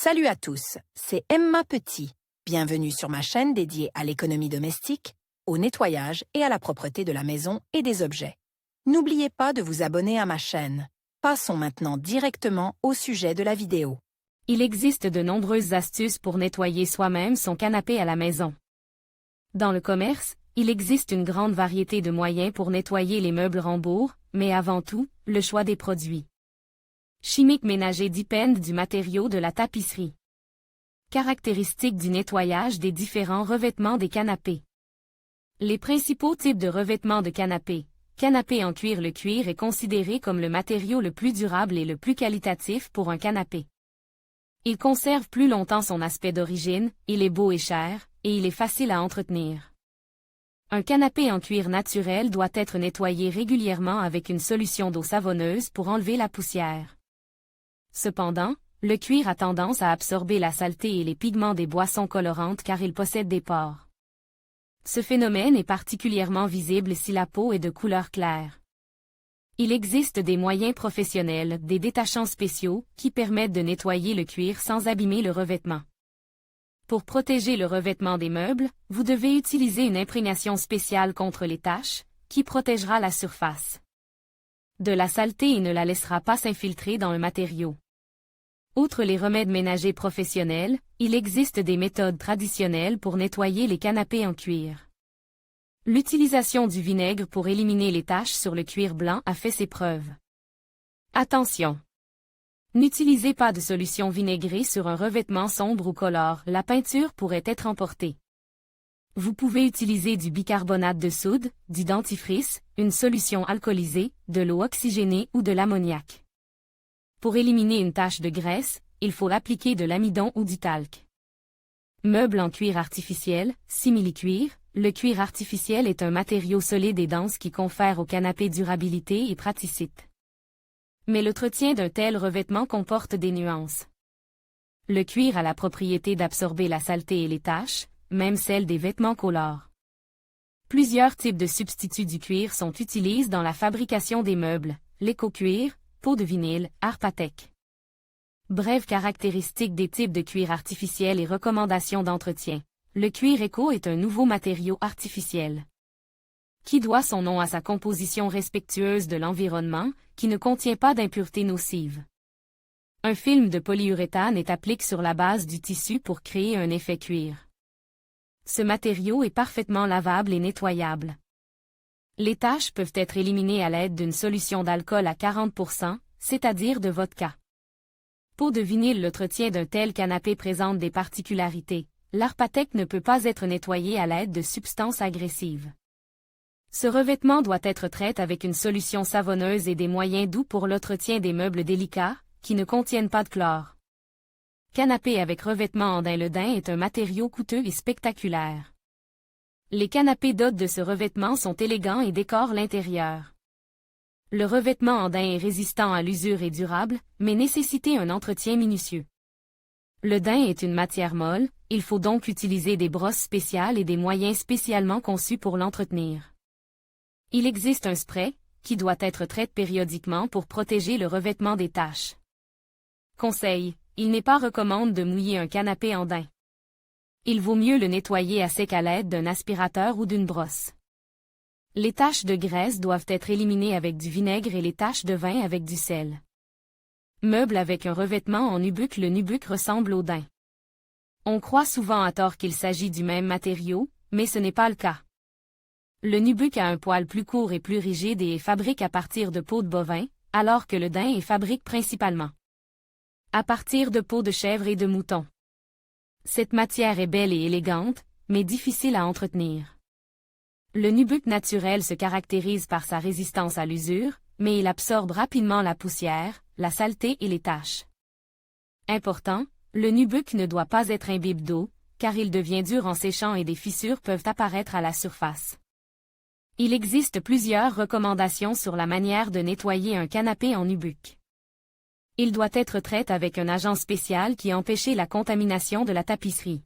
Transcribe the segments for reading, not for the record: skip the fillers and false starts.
Salut à tous, c'est Emma Petit. Bienvenue sur ma chaîne dédiée à l'économie domestique, au nettoyage et à la propreté de la maison et des objets. N'oubliez pas de vous abonner à ma chaîne. Passons maintenant directement au sujet de la vidéo. Il existe de nombreuses astuces pour nettoyer soi-même son canapé à la maison. Dans le commerce, il existe une grande variété de moyens pour nettoyer les meubles rembourgs, mais avant tout, le choix des produits chimiques ménagers dépendent du matériau de la tapisserie. Caractéristiques du nettoyage des différents revêtements des canapés. Les principaux types de revêtements de canapé. Canapé en cuir. Le cuir est considéré comme le matériau le plus durable et le plus qualitatif pour un canapé. Il conserve plus longtemps son aspect d'origine, il est beau et cher, et il est facile à entretenir. Un canapé en cuir naturel doit être nettoyé régulièrement avec une solution d'eau savonneuse pour enlever la poussière. Cependant, le cuir a tendance à absorber la saleté et les pigments des boissons colorantes car il possède des pores. Ce phénomène est particulièrement visible si la peau est de couleur claire. Il existe des moyens professionnels, des détachants spéciaux, qui permettent de nettoyer le cuir sans abîmer le revêtement. Pour protéger le revêtement des meubles, vous devez utiliser une imprégnation spéciale contre les taches, qui protégera la surface de la saleté et ne la laissera pas s'infiltrer dans le matériau. Outre les remèdes ménagers professionnels, il existe des méthodes traditionnelles pour nettoyer les canapés en cuir. L'utilisation du vinaigre pour éliminer les taches sur le cuir blanc a fait ses preuves. Attention! N'utilisez pas de solution vinaigrée sur un revêtement sombre ou colore, la peinture pourrait être emportée. Vous pouvez utiliser du bicarbonate de soude, du dentifrice, une solution alcoolisée, de l'eau oxygénée ou de l'ammoniac. Pour éliminer une tache de graisse, il faut appliquer de l'amidon ou du talc. Meubles en cuir artificiel, simili-cuir. Le cuir artificiel est un matériau solide et dense qui confère au canapé durabilité et praticité. Mais l'entretien d'un tel revêtement comporte des nuances. Le cuir a la propriété d'absorber la saleté et les taches, même celles des vêtements colores. Plusieurs types de substituts du cuir sont utilisés dans la fabrication des meubles, l'éco-cuir, peau de vinyle, Arpatec. Brèves caractéristiques des types de cuir artificiel et recommandations d'entretien. Le cuir éco est un nouveau matériau artificiel qui doit son nom à sa composition respectueuse de l'environnement, qui ne contient pas d'impuretés nocives. Un film de polyuréthane est appliqué sur la base du tissu pour créer un effet cuir. Ce matériau est parfaitement lavable et nettoyable. Les taches peuvent être éliminées à l'aide d'une solution d'alcool à 40%, c'est-à-dire de vodka. Peau de vinyle. L'entretien d'un tel canapé présente des particularités. L'Arpatec ne peut pas être nettoyé à l'aide de substances agressives. Ce revêtement doit être traité avec une solution savonneuse et des moyens doux pour l'entretien des meubles délicats, qui ne contiennent pas de chlore. Canapé avec revêtement en daim. Le daim est un matériau coûteux et spectaculaire. Les canapés dotés de ce revêtement sont élégants et décorent l'intérieur. Le revêtement en daim est résistant à l'usure et durable, mais nécessite un entretien minutieux. Le daim est une matière molle, il faut donc utiliser des brosses spéciales et des moyens spécialement conçus pour l'entretenir. Il existe un spray, qui doit être traité périodiquement pour protéger le revêtement des taches. Conseil, il n'est pas recommandé de mouiller un canapé en daim. Il vaut mieux le nettoyer à sec à l'aide d'un aspirateur ou d'une brosse. Les taches de graisse doivent être éliminées avec du vinaigre et les taches de vin avec du sel. Meuble avec un revêtement en nubuck. Le nubuck ressemble au daim. On croit souvent à tort qu'il s'agit du même matériau, mais ce n'est pas le cas. Le nubuck a un poil plus court et plus rigide et est fabriqué à partir de peau de bovin, alors que le daim est fabriqué principalement à partir de peau de chèvre et de mouton. Cette matière est belle et élégante, mais difficile à entretenir. Le nubuck naturel se caractérise par sa résistance à l'usure, mais il absorbe rapidement la poussière, la saleté et les taches. Important, le nubuck ne doit pas être imbibe d'eau, car il devient dur en séchant et des fissures peuvent apparaître à la surface. Il existe plusieurs recommandations sur la manière de nettoyer un canapé en nubuck. Il doit être traité avec un agent spécial qui empêche la contamination de la tapisserie.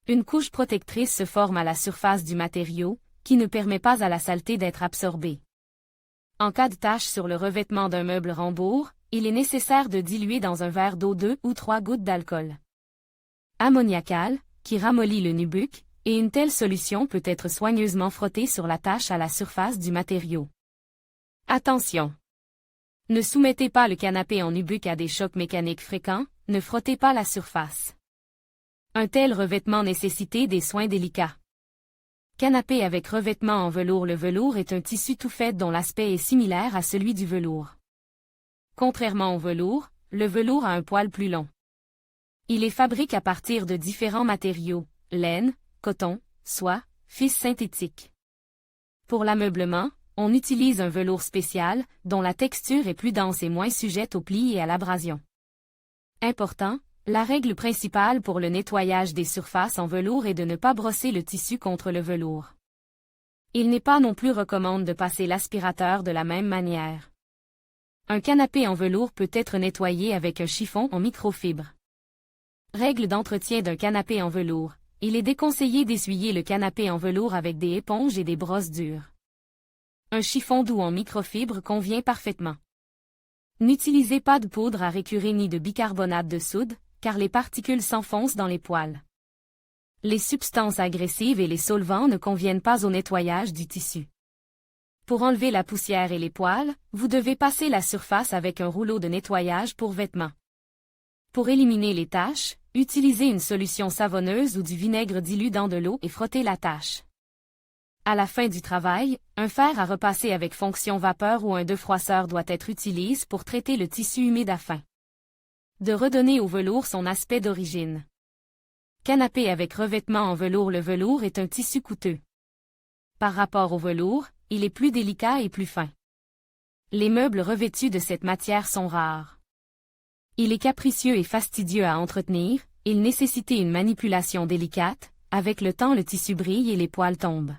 Une couche protectrice se forme à la surface du matériau, qui ne permet pas à la saleté d'être absorbée. En cas de tache sur le revêtement d'un meuble rembourg, il est nécessaire de diluer dans un verre d'eau 2 ou 3 gouttes d'alcool ammoniacal, qui ramollit le nubuck, et une telle solution peut être soigneusement frottée sur la tache à la surface du matériau. Attention! Ne soumettez pas le canapé en nubuck à des chocs mécaniques fréquents, ne frottez pas la surface. Un tel revêtement nécessite des soins délicats. Canapé avec revêtement en velours. Le velours est un tissu tout fait dont l'aspect est similaire à celui du velours. Contrairement au velours, le velours a un poil plus long. Il est fabriqué à partir de différents matériaux, laine, coton, soie, fils synthétique. Pour l'ameublement, on utilise un velours spécial, dont la texture est plus dense et moins sujette aux plis et à l'abrasion. Important, la règle principale pour le nettoyage des surfaces en velours est de ne pas brosser le tissu contre le velours. Il n'est pas non plus recommandé de passer l'aspirateur de la même manière. Un canapé en velours peut être nettoyé avec un chiffon en microfibre. Règle d'entretien d'un canapé en velours. Il est déconseillé d'essuyer le canapé en velours avec des éponges et des brosses dures. Un chiffon doux en microfibre convient parfaitement. N'utilisez pas de poudre à récurer ni de bicarbonate de soude, car les particules s'enfoncent dans les poils. Les substances agressives et les solvants ne conviennent pas au nettoyage du tissu. Pour enlever la poussière et les poils, vous devez passer la surface avec un rouleau de nettoyage pour vêtements. Pour éliminer les taches, utilisez une solution savonneuse ou du vinaigre dilu dans de l'eau et frottez la tache. À la fin du travail, un fer à repasser avec fonction vapeur ou un defroisseur doit être utilisé pour traiter le tissu humide afin de redonner au velours son aspect d'origine. Canapé avec revêtement en velours. Le velours est un tissu coûteux. Par rapport au velours, il est plus délicat et plus fin. Les meubles revêtus de cette matière sont rares. Il est capricieux et fastidieux à entretenir, il nécessite une manipulation délicate, avec le temps le tissu brille et les poils tombent.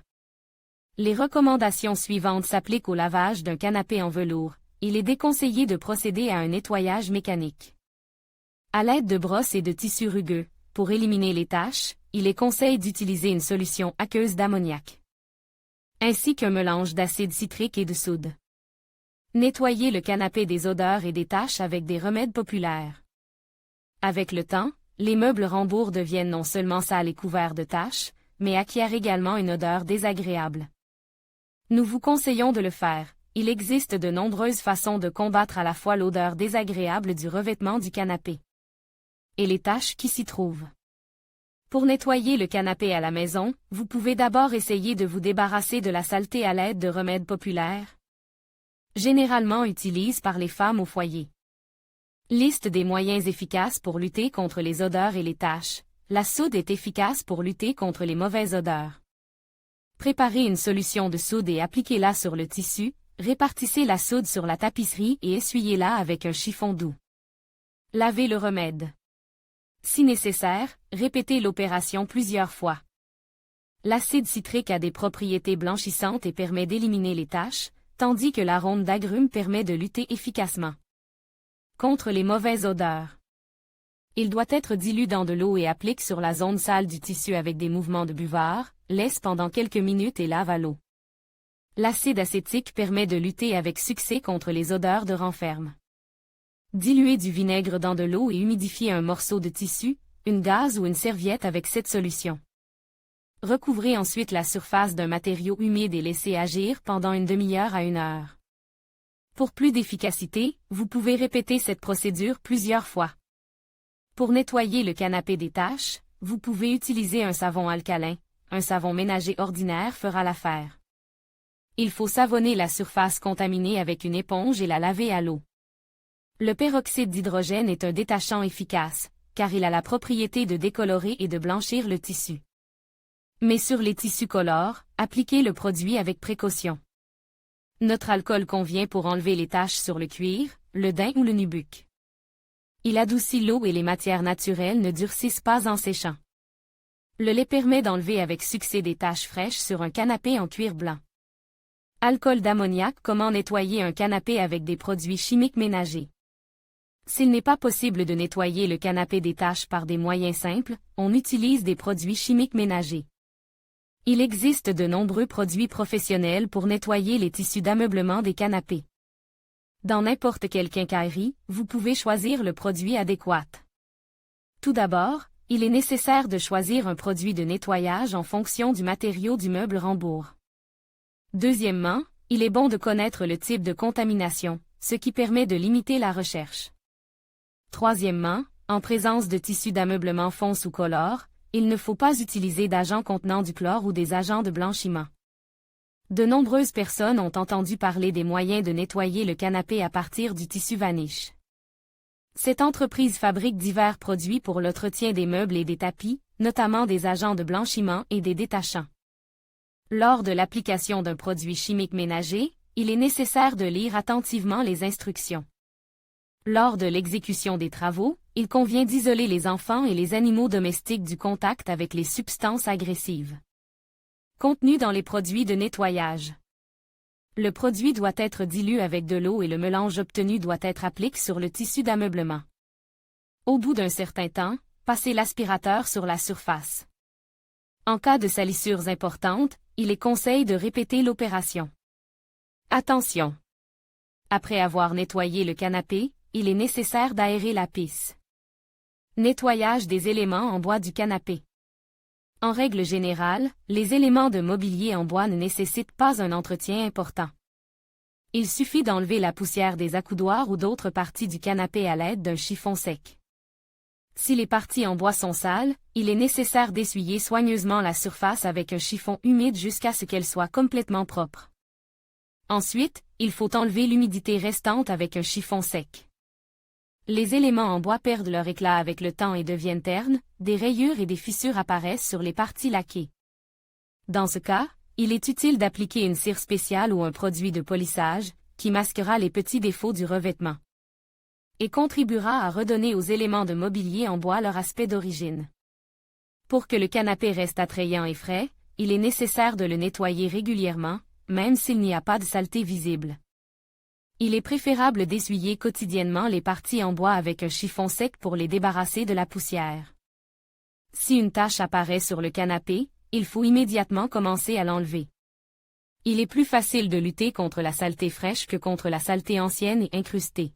Les recommandations suivantes s'appliquent au lavage d'un canapé en velours. Il est déconseillé de procéder à un nettoyage mécanique. À l'aide de brosses et de tissus rugueux, pour éliminer les taches, il est conseillé d'utiliser une solution aqueuse d'ammoniac, ainsi qu'un mélange d'acide citrique et de soude. Nettoyez le canapé des odeurs et des taches avec des remèdes populaires. Avec le temps, les meubles rembourgs deviennent non seulement sales et couverts de taches, mais acquièrent également une odeur désagréable. Nous vous conseillons de le faire. Il existe de nombreuses façons de combattre à la fois l'odeur désagréable du revêtement du canapé et les taches qui s'y trouvent. Pour nettoyer le canapé à la maison, vous pouvez d'abord essayer de vous débarrasser de la saleté à l'aide de remèdes populaires, généralement utilisés par les femmes au foyer. Liste des moyens efficaces pour lutter contre les odeurs et les taches. La soude est efficace pour lutter contre les mauvaises odeurs. Préparez une solution de soude et appliquez-la sur le tissu, répartissez la soude sur la tapisserie et essuyez-la avec un chiffon doux. Lavez le remède. Si nécessaire, répétez l'opération plusieurs fois. L'acide citrique a des propriétés blanchissantes et permet d'éliminer les taches, tandis que l'arôme d'agrumes permet de lutter efficacement contre les mauvaises odeurs. Il doit être dilué dans de l'eau et applique sur la zone sale du tissu avec des mouvements de buvard, laisse pendant quelques minutes et lave à l'eau. L'acide acétique permet de lutter avec succès contre les odeurs de renferme. Diluez du vinaigre dans de l'eau et humidifiez un morceau de tissu, une gaze ou une serviette avec cette solution. Recouvrez ensuite la surface d'un matériau humide et laissez agir pendant une demi-heure à 1 heure. Pour plus d'efficacité, vous pouvez répéter cette procédure plusieurs fois. Pour nettoyer le canapé des taches, vous pouvez utiliser un savon alcalin, un savon ménager ordinaire fera l'affaire. Il faut savonner la surface contaminée avec une éponge et la laver à l'eau. Le peroxyde d'hydrogène est un détachant efficace, car il a la propriété de décolorer et de blanchir le tissu. Mais sur les tissus colores, appliquez le produit avec précaution. Notre alcool convient pour enlever les taches sur le cuir, le daim ou le nubuck. Il adoucit l'eau et les matières naturelles ne durcissent pas en séchant. Le lait permet d'enlever avec succès des taches fraîches sur un canapé en cuir blanc. Alcool d'ammoniac. Comment nettoyer un canapé avec des produits chimiques ménagers? S'il n'est pas possible de nettoyer le canapé des taches par des moyens simples, on utilise des produits chimiques ménagers. Il existe de nombreux produits professionnels pour nettoyer les tissus d'ameublement des canapés. Dans n'importe quelle quincaillerie, vous pouvez choisir le produit adéquat. Tout d'abord, il est nécessaire de choisir un produit de nettoyage en fonction du matériau du meuble rembourg. Deuxièmement, il est bon de connaître le type de contamination, ce qui permet de limiter la recherche. Troisièmement, en présence de tissus d'ameublement fonce ou colore, il ne faut pas utiliser d'agents contenant du chlore ou des agents de blanchiment. De nombreuses personnes ont entendu parler des moyens de nettoyer le canapé à partir du tissu Vanish. Cette entreprise fabrique divers produits pour l'entretien des meubles et des tapis, notamment des agents de blanchiment et des détachants. Lors de l'application d'un produit chimique ménager, il est nécessaire de lire attentivement les instructions. Lors de l'exécution des travaux, il convient d'isoler les enfants et les animaux domestiques du contact avec les substances agressives. Contenu dans les produits de nettoyage. Le produit doit être dilué avec de l'eau et le mélange obtenu doit être appliqué sur le tissu d'ameublement. Au bout d'un certain temps, passez l'aspirateur sur la surface. En cas de salissures importantes, il est conseillé de répéter l'opération. Attention! Après avoir nettoyé le canapé, il est nécessaire d'aérer la pisse. Nettoyage des éléments en bois du canapé. En règle générale, les éléments de mobilier en bois ne nécessitent pas un entretien important. Il suffit d'enlever la poussière des accoudoirs ou d'autres parties du canapé à l'aide d'un chiffon sec. Si les parties en bois sont sales, il est nécessaire d'essuyer soigneusement la surface avec un chiffon humide jusqu'à ce qu'elle soit complètement propre. Ensuite, il faut enlever l'humidité restante avec un chiffon sec. Les éléments en bois perdent leur éclat avec le temps et deviennent ternes, des rayures et des fissures apparaissent sur les parties laquées. Dans ce cas, il est utile d'appliquer une cire spéciale ou un produit de polissage, qui masquera les petits défauts du revêtement. Et contribuera à redonner aux éléments de mobilier en bois leur aspect d'origine. Pour que le canapé reste attrayant et frais, il est nécessaire de le nettoyer régulièrement, même s'il n'y a pas de saleté visible. Il est préférable d'essuyer quotidiennement les parties en bois avec un chiffon sec pour les débarrasser de la poussière. Si une tache apparaît sur le canapé, il faut immédiatement commencer à l'enlever. Il est plus facile de lutter contre la saleté fraîche que contre la saleté ancienne et incrustée.